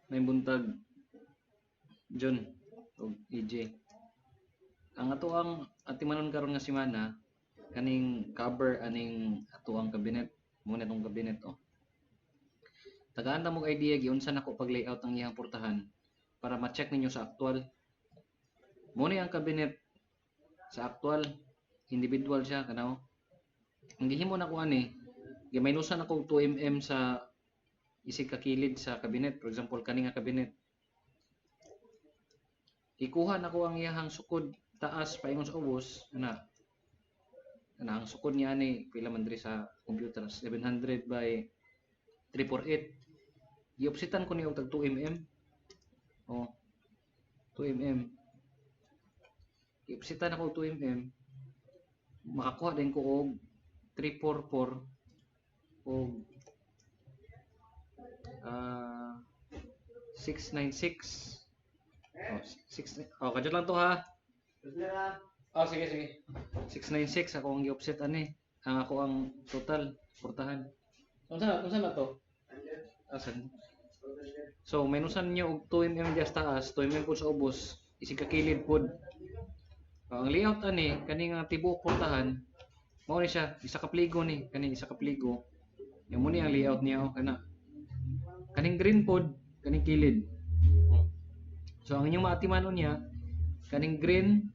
may buntag John ug EJ. Ang ato ang atimanon karon nga semana kaning cover aning ato ang kabinet mo na itong kabinet oh. Tagaan ta mo idea giunsa nako pag layout ang iyang portahan para ma-check ninyo sa actual. Mo ni ang kabinet sa actual individual siya kanaw. Ang gihimo na ko ani gimaynusan ako 2 mm sa isig ka kilid sa kabinet. For example kani nga kabinet ikuha na ko ang iyahang sukod taas paingon sa ubos na ang sukod niya ani pila man diri sa computer 700 by 348 giopsitan ko niya og tag 2 mm oh 2 mm giopsitan ako og 2 mm makakuha din ko og 344 og 696 oh 6 oh kadto lang to ha. Oh, sige. 696 ako ang gi-offset ani. Ang ako ang total portahan. Unsa na to? Asan? So, minusan niyo og 2 mm dias taas, 2 mm pud sa ubos, isig ka kilid pud. Ang layout ani kani nga tibuok portahan, mao ni siya isa ka pligo ni, kani isa ka pligo. Yung mo ni ang layout niya oh kana. Kaning green pud, kaning kilid. So, ang inyong maatimanon niya kaning green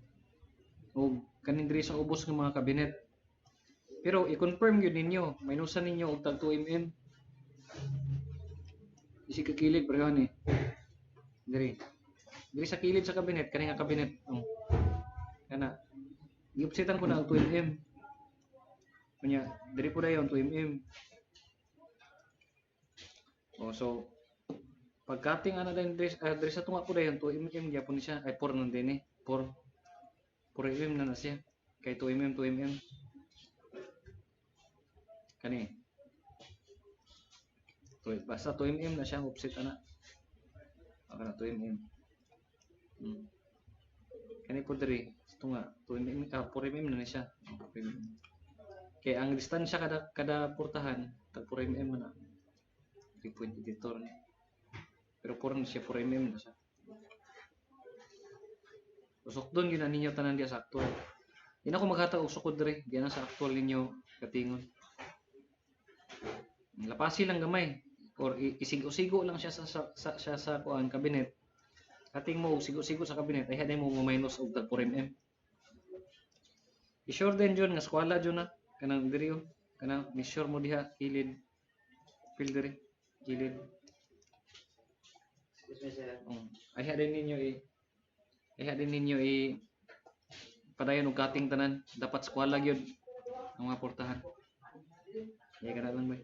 o kaning diri sa ubos ng mga kabinet. Pero i-confirm yun ninyo, minusan ninyo og tag 2 mm. Isig ka kilid pareho ni. Diri sa kilid sa kabinet, kani nga kabinet. Kana. Giupsitan ko na og 2 mm. Kunya, diri po dayon 2 mm. Oh, so pagkating ana din diri sa tunga po dayon 2 mm gyapon siya. Ay 4 nan din 4 mm na siya. Kay 2 mm, 2 mm. Kani. Basta 2 mm na siya offset ana. Kana 2 mm. Kani po diri ito nga 2 mm 4 mm na siya. 4 mm. Kaya ang distansya kada portahan tag 4 mm na. 3 point editor ni. Pero 4 na siya 4 mm na siya. Usok doon gina ninyo tanan diya sa actual. Di na ako maghatag og sukod diri, diyan sa actual ninyo katingon. Lapasi lang gamay or isigo-sigo lang siya sa kuan kabinet. Kating mo sigo-sigo sa kabinet ay haday mo minus og tag 4 mm. I-sure din John nga skwala John na kanang diri kanang measure mo diha kilid. Feel diri kilid. Ay hadin ninyo padayon og cutting tanan dapat skwala gyud ang mga portahan. Kaya kana lang ba.